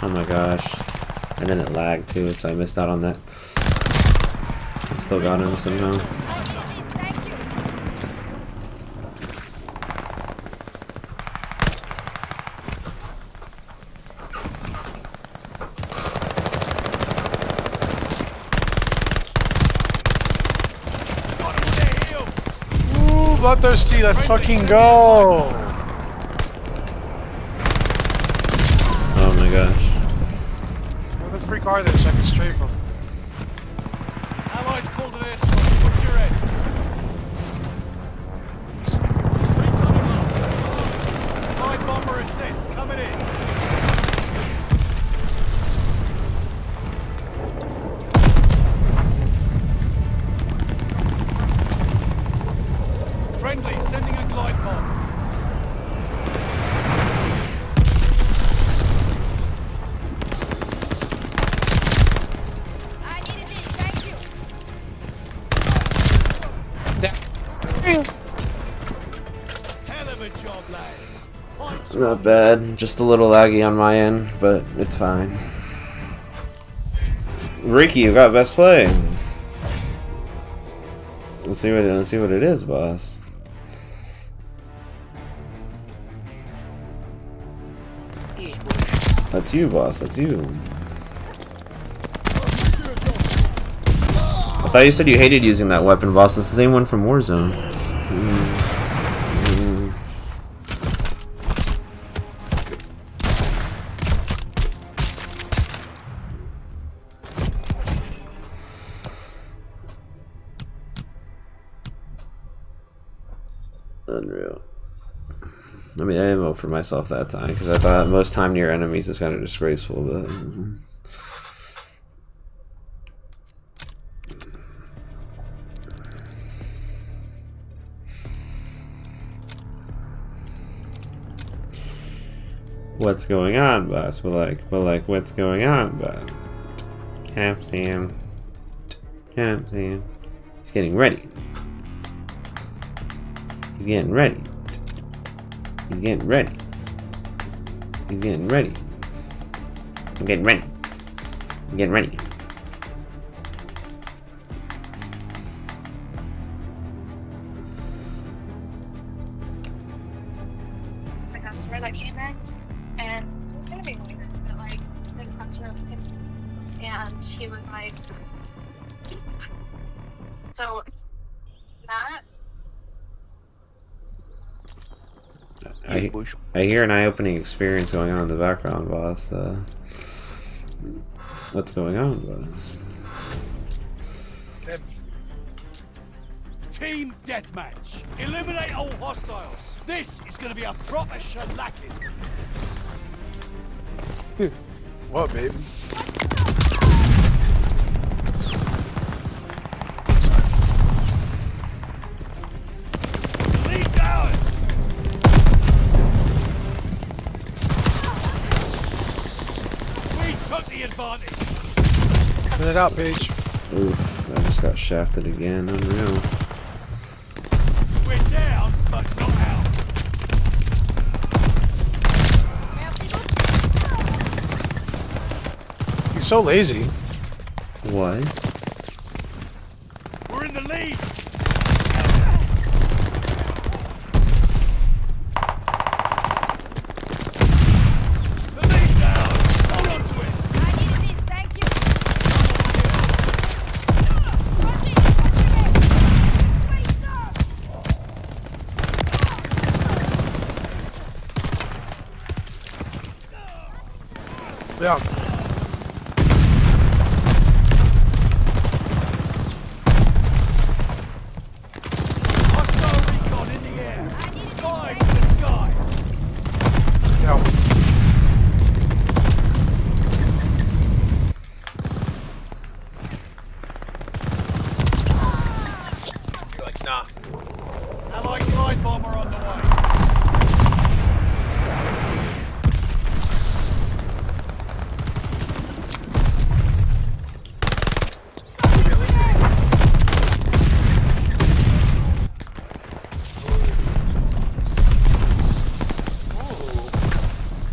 Oh my gosh. And then it lagged too, so I missed out on that. I still got him somehow. Ooh, bloodthirsty, let's fucking go! Oh my gosh. Where the freak are they so I can strafe them? Allies pulled an airstrike. What's your head? Recon alert. Light bomber assist. Coming in. Friendly, sending a glide bomb. Hell of a job, lads. It's not bad. Just a little laggy on my end, but it's fine. Ricky, you got best play. Let's see what it is, boss. That's you, boss. That's you. I thought you said you hated using that weapon, boss. It's the same one from Warzone. Unreal. I mean, I didn't vote for myself that time because I thought most time near enemies is kind of disgraceful, but what's going on, boss? But like, what's going on, boss? Can't see him. Can't see him. He's getting ready. He's getting ready. He's getting ready. He's getting ready. I'm getting ready. I'm getting ready. The customer that came in, and it was gonna be later, but like the customer came and he was like, so Matt. I hear an eye-opening experience going on in the background, boss. What's going on, boss? Team deathmatch. Eliminate all hostiles. This is going to be a proper shellacking. What, babe? Lead ours. We took the advantage. Put it out, Paige. Oof, I just got shafted again. Unreal. It's so lazy. What? We're in the lead. The lead's ours. Hold on to it. I needed this, thank you. Yeah. Hostile recon in the air. Spies in the sky. Yeah. You're like, nah. Allied glide bomber on the way.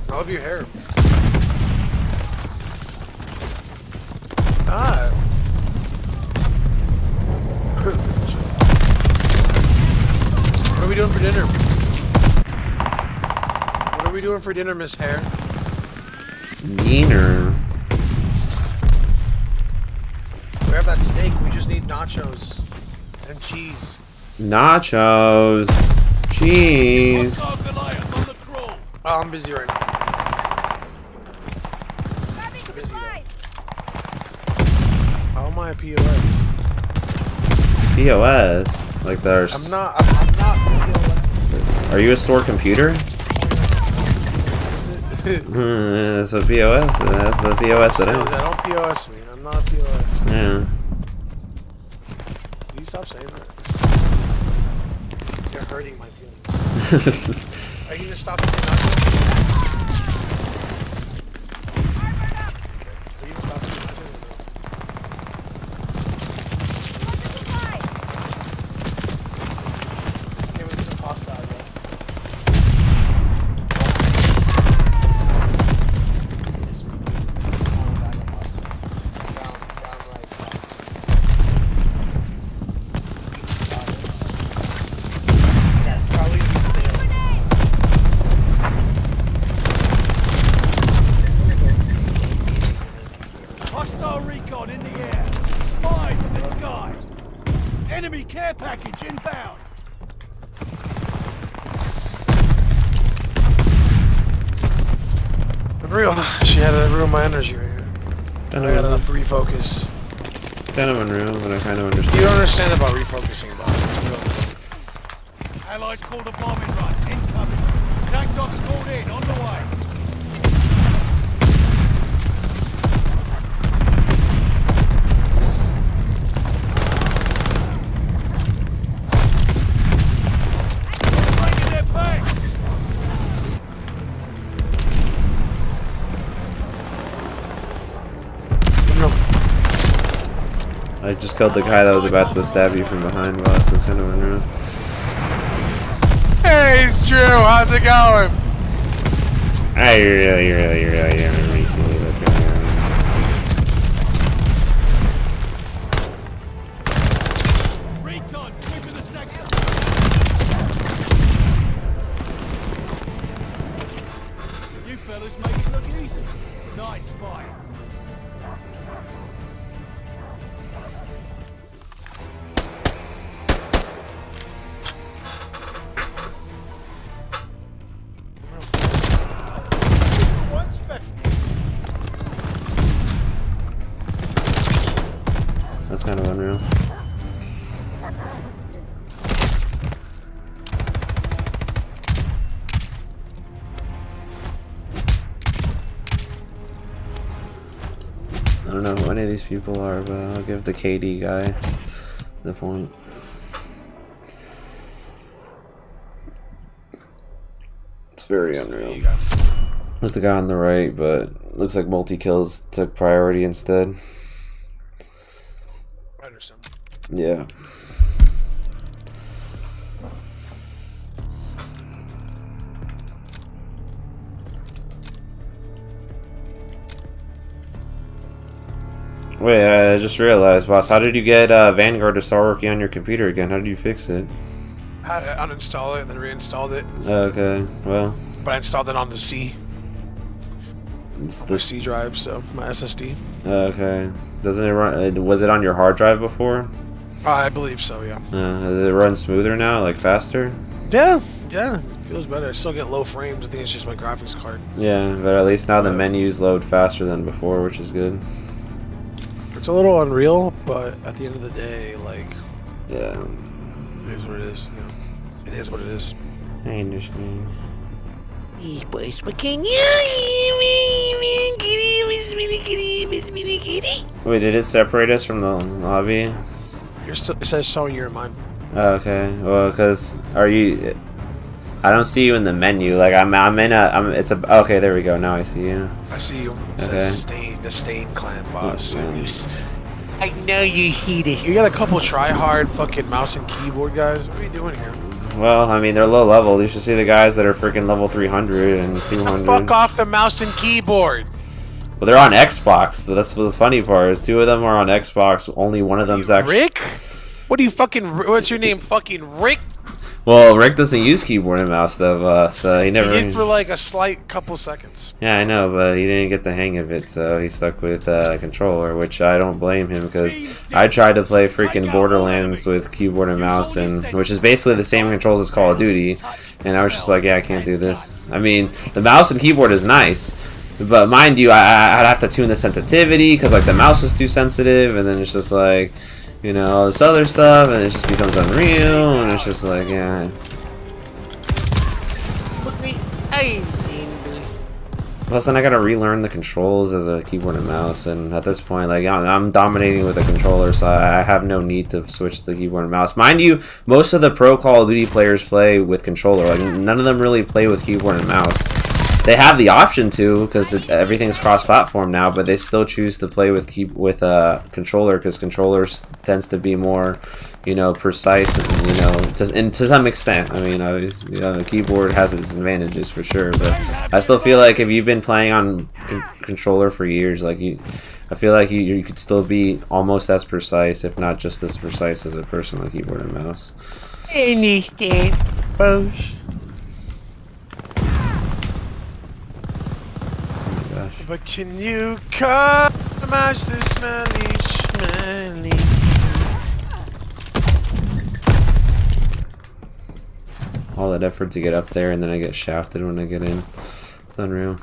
I love your hair. Ah. What are we doing for dinner? What are we doing for dinner, Miss Hair? Diener. We have that steak. We just need nachos and cheese. Nachos. Cheese. Hostile Goliath on the crawl. Oh, I'm busy right now. Grabbing Busy supplies. How am I a POS? POS. Like there's. I'm not POS. Are you a store computer? That's a POS. That's the POS that So, is. don't POS me. I'm not a POS. Yeah. Can you stop saying that? You're hurting my feelings. Are you gonna stop saying nachos? Are you gonna stop saying nachos? Supplies. Okay, we do the pasta, I guess. Yes, we do. Bag of pasta. Brown rice pasta. Yeah, it's probably gonna be stale. Hostile recon in the air. Spies in the sky. Enemy care package inbound. Real. She had to ruin my energy right here. Kind I gotta of, refocus. kind of unreal, but I kind of You understand. don't understand about refocusing, boss. It's real. Allies called a bombing run. Incoming. Tank dogs called in. On the way. Breaking their backs. I just killed the guy that was about to stab you from behind, boss. That's kind of unreal. Hey, it's Drew. How's it going? I really appreciate it. Recon. Sweeping the sector. You fellas make it look easy. Nice fight. One special. That's kind of unreal. I don't know who any of these people are, but I'll give the KD guy the point. It's very unreal. There's the guy on the right, but looks like multi-kills took priority instead. I understand. Yeah. Wait, I just realized, boss. How did you get Vanguard to start working on your computer again? How did you fix it? I had to uninstall it and then reinstalled it. Okay, well. But I installed it on the C. It's The C drive, so my SSD. Okay. Doesn't it run? Was it on your hard drive before? I believe so, yeah. Does it run smoother now, like faster? Yeah, it feels better. I still get low frames. I think it's just my graphics card. Yeah, but at least now the menus load faster than before, which is good. It's a little unreal, but at the end of the day, like, Yeah. it is what it is. You know? It is what it is. I understand. Hey, boys, what can you hear me? Wait, did it separate us from the lobby? You're still. It says showing you're in mine. Okay, well, because are you? I don't see you in the menu. Like it's a. Okay, there we go. Now I see you. I see you. It Okay. says the Stain Clan boss. I know you see this. You got a couple try-hard fucking mouse and keyboard guys. What are you doing here? Well, I mean, they're low level. You should see the guys that are freaking level 300 and 200. Fuck off the mouse and keyboard. Well, they're on Xbox. So that's the funny part. Is 2 of them are on Xbox. Only one of them's actually. Rick? What do you fucking? What's your name? Fucking Rick? Well, Rick doesn't use keyboard and mouse though, so he never. He did for like a slight couple seconds. Yeah, I know, but he didn't get the hang of it, so he stuck with controller, which I don't blame him because I tried to play freaking Borderlands with keyboard and mouse, and which is basically the same controls as Call of Duty, and I was just like, yeah, I can't do this. I mean, the mouse and keyboard is nice, but mind you, I'd have to tune the sensitivity because like the mouse was too sensitive, and then it's just like, you know, all this other stuff, and it just becomes unreal, and it's just like, yeah. Plus, then I gotta relearn the controls as a keyboard and mouse, and at this point, like, I'm dominating with a controller, so I have no need to switch to keyboard and mouse. Mind you, most of the pro Call of Duty players play with controller. Like, none of them really play with keyboard and mouse. They have the option to, because everything's cross-platform now, but they still choose to play with controller, because controllers tends to be more, you know, precise, and, you know, to some extent. I mean, you know, the keyboard has its advantages for sure, but I still feel like if you've been playing on controller for years, like I feel like you could still be almost as precise, if not just as precise as a person on keyboard and mouse. Understand, boss. But can you cut the smelly? All that effort to get up there, and then I get shafted when I get in. It's unreal.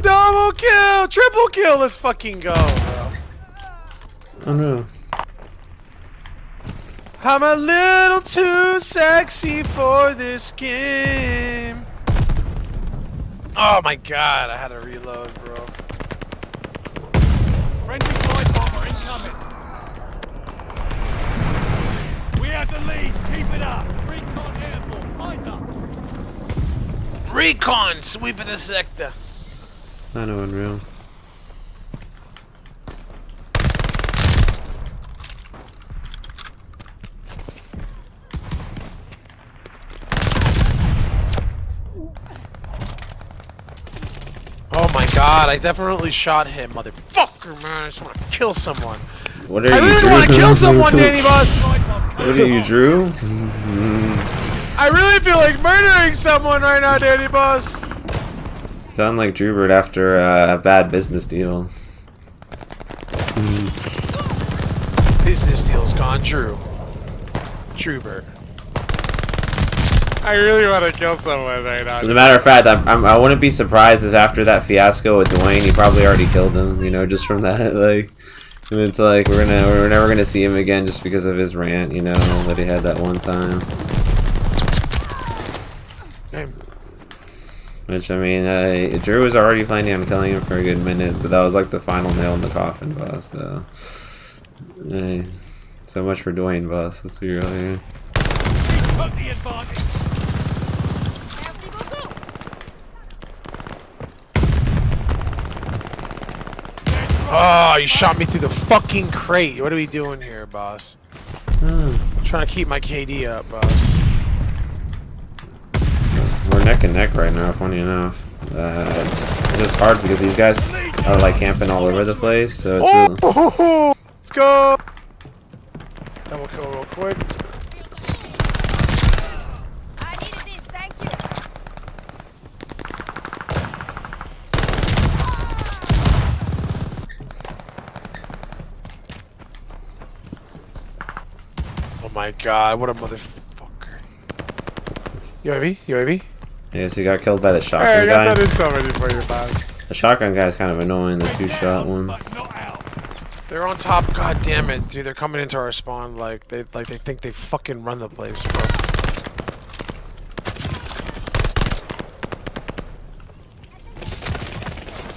Double kill! Triple kill! Let's fucking go, bro. Oh no. I'm a little too sexy for this game. Oh my god, I had to reload, bro. Friendly flight bomber incoming. We have the lead. Keep it up. Recon airborne. Eyes up. Recon sweeping the sector. I know, unreal. Oh my god, I definitely shot him, motherfucker, man. I just want to kill someone. What are I you, really Drew? want to kill someone, Danny Boss. What are you, Drew? I really feel like murdering someone right now, Danny Boss. Sound like Drewbert after a bad business deal. Business deal's gone, Drew. Drewbert. I really want to kill someone right now. As a matter of fact, I wouldn't be surprised if after that fiasco with Dwayne, he probably already killed him. You know, just from that, like, it's like we're never gonna see him again just because of his rant. You know, that he had that one time. Damn. Which, I mean, Drew was already planning on killing him for a good minute, but that was like the final nail in the coffin, boss. So, so much for Dwayne, boss. Let's be real here. Took the advantage. Merci beaucoup. Oh, you shot me through the fucking crate. What are we doing here, boss? I'm trying to keep my KD up, boss. We're neck and neck right now, funny enough. It's just hard because these guys are like camping all over the place, so it's really... Let's go! Double kill real quick. I needed this, thank you. Oh my god, what a motherfucker. UAV? UAV? Yeah, so you got killed by the shotgun Hey, I got guy. that intel ready for you, boss. The shotgun guy is kind of annoying, the two-shot one. They're on top, god damn it, dude. They're coming into our spawn like they think they fucking run the place, bro.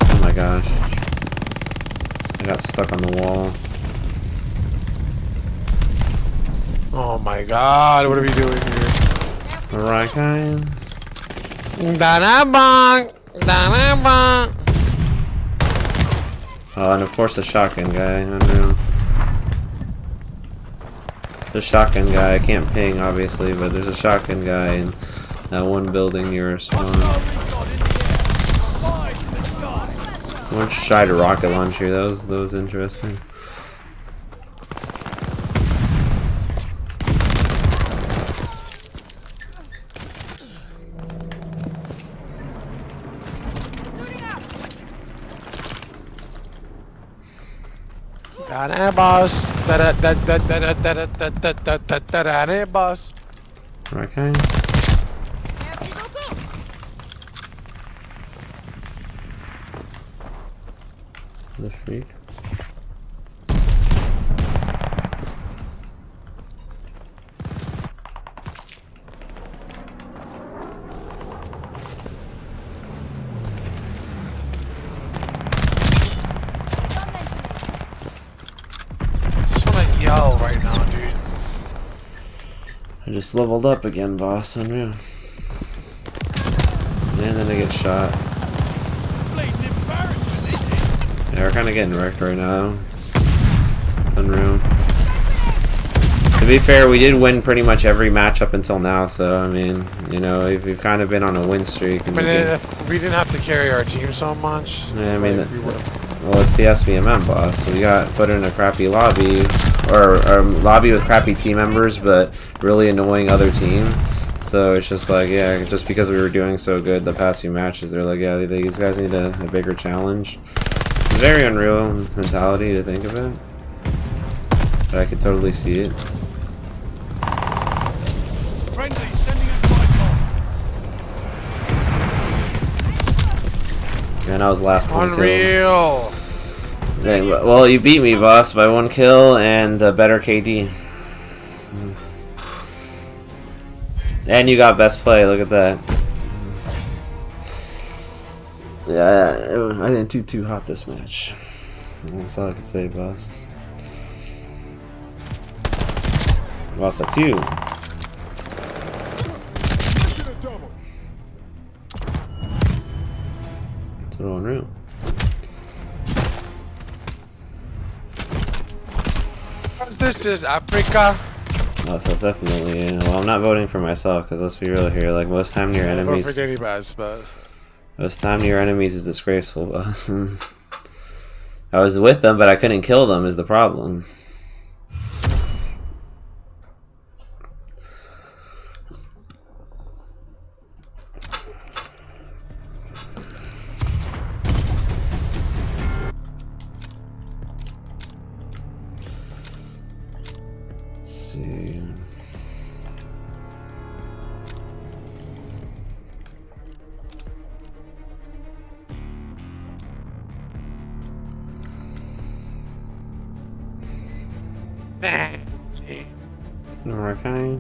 Oh my gosh. I got stuck on the wall. Oh my god, what are we doing here? Alright, guy. Da-da-bong! Da-da-bong! Oh, and of course the shotgun guy. Unreal. The shotgun guy, I can't ping obviously, but there's a shotgun guy in that one building near our spawn. I want to try to rocket launcher. That was interesting. Da-da, boss. Da-da, boss. Okay. The freak. Yell right now, dude. I just leveled up again, boss. Unreal. And then I get shot. Yeah, we're kind of getting wrecked right now. Unreal. To be fair, we did win pretty much every match up until now, so I mean, you know, we've kind of been on a win streak. And I mean, if we didn't have to carry our team so much. Yeah, I mean, like, we would've... well, it's the SVMM, boss. So we got put in a crappy lobby, or lobby with crappy team members, but really annoying other team. So it's just like, yeah, just because we were doing so good the past few matches, they're like, yeah, these guys need a bigger challenge. It's a very unreal mentality to think of it, but I could totally see it. And I was last one Unreal. Dang, well, you beat me, boss, by 1 kill and a better KD. And you got best play. Look at that. Yeah, I didn't do too hot this match. That's all I could say, boss. Boss, that's you. Total unreal. This is Africa. Oh, so that's definitely, yeah. Well, I'm not voting for myself, because let's be real here. Like, most time to your enemies... Vote for Danny Bass, but... Most time to your enemies is disgraceful, boss. I was with them, but I couldn't kill them, is the problem. See. Okay.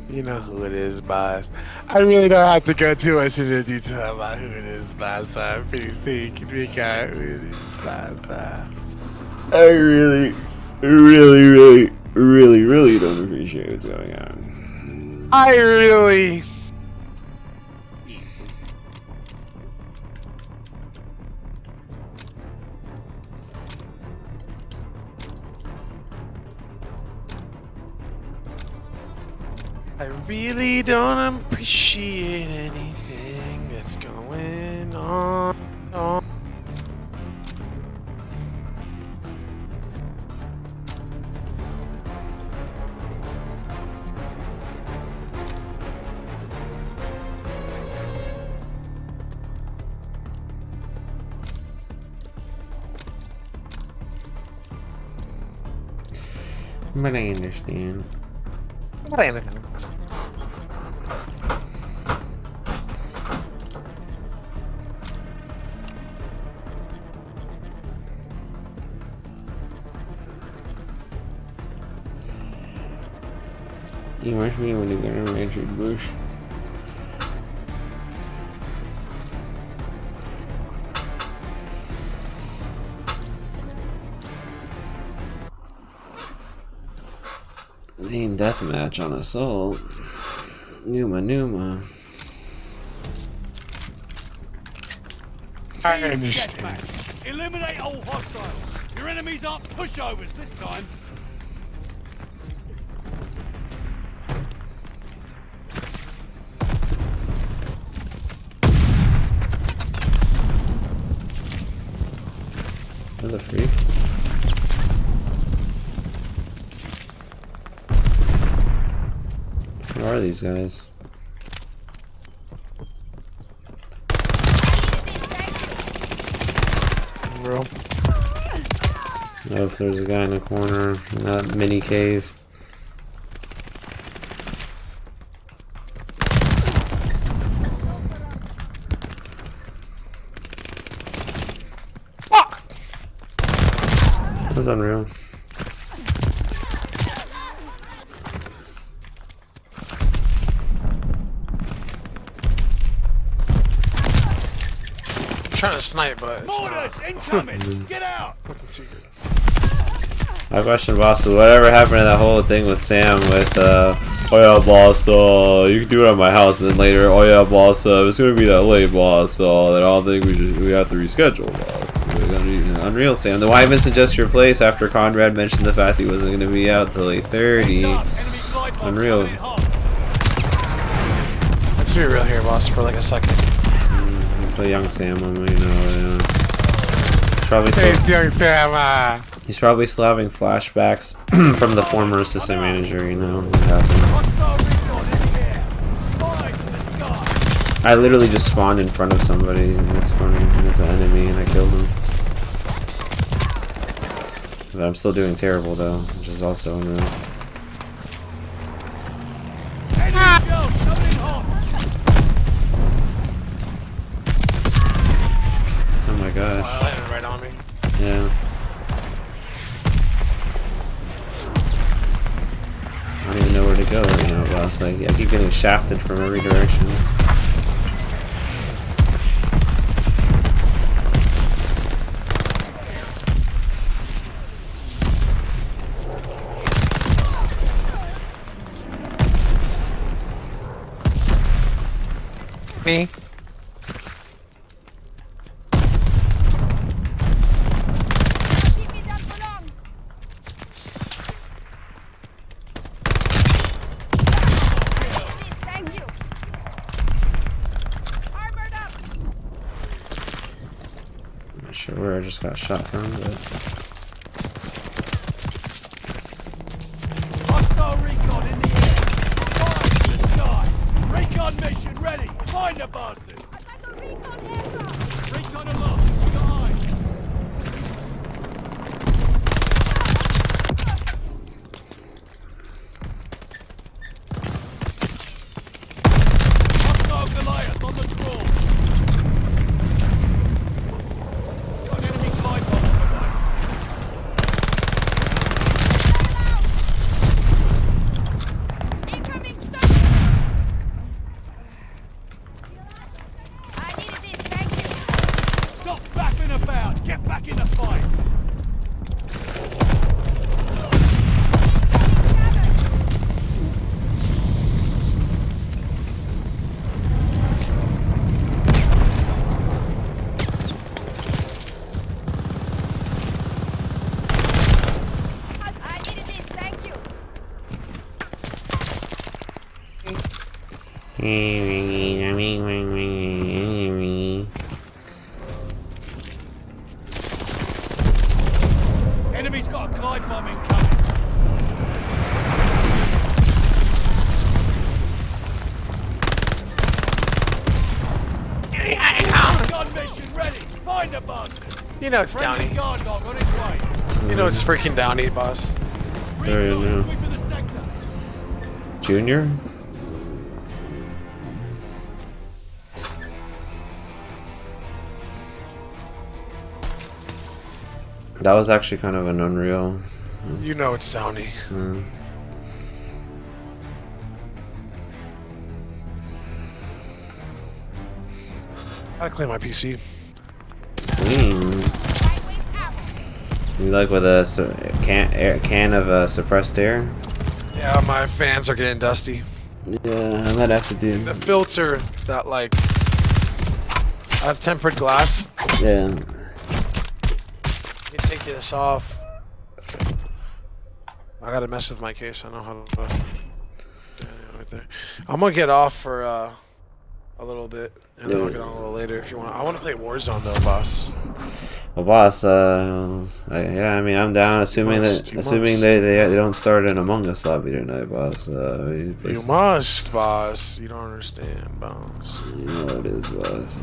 You know who it is, boss. I really don't have to go too much into detail about who it is, boss. I'm pretty sure you can make out who it is, boss. I really don't appreciate what's going on. I really... I really don't appreciate anything that's going on. But I understand. But I understand. You watch me when you get a Richard Bush. Team deathmatch on Assault. Numa. I understand. Deathmatch. Eliminate all hostiles. Your enemies aren't pushovers this time. Is it free? Where are these guys? Bro. Oh, if there's a guy in the corner in that mini cave. That's unreal. I'm trying to snipe, but it's Mortars not. incoming. Get out. Looking too good. My question, boss, is whatever happened to that whole thing with Sam with, oh yeah, boss, you can do it at my house, and then later, oh yeah, boss, it's gonna be that late, boss, that I don't think we have to reschedule, boss. Unreal, Sam. Then why even suggest your place after Conrad mentioned the fact he wasn't gonna be out till 8:30? Unreal. Let's be real here, boss, for like a second. It's a young Sam, I mean, he's probably he's probably still having flashbacks from the former assistant manager, you know, what happens. I literally just spawned in front of somebody, and it's funny, and it's an enemy, and I killed him. But I'm still doing terrible, though, which is also unreal. Oh my gosh. Wow, that landed right on me. Yeah. I don't even know where to go right now, boss. Like, I keep getting shafted from every direction. Me? Keep me that for long. Thank you. Armored up. I'm not sure where I just got shot from, but... Hostile recon in the air. Fire in the sky. Recon mission ready. Find the bastards. I got a recon aircraft. Recon aloft. Got eyes. Hostile Goliath on the crawl. Got an enemy glide bomb on the way. Incoming stun. Enemy's got a glide bomb incoming. Gun mission ready. Find the bastards. You know it's Friendly Downy. guard dog on its way. You know it's freaking Downy, boss. There you Reload, go. sweep in the sector. Junior? That was actually kind of an unreal. You know it's Downy. Gotta clean my PC. You like with a can of suppressed air? Yeah, my fans are getting dusty. Yeah, I might have to do. The filter that like I have tempered glass. Yeah. You can take this off. I gotta mess with my case. I know how to. Right there. I'm gonna get off for a little bit, and then I'll get on a little later if you want. I want to play Warzone though, boss. Well, boss. Yeah, I mean, I'm down. Assuming they don't start an Among Us lobby tonight, boss. You must, boss. You don't understand, boss. You know it is, boss.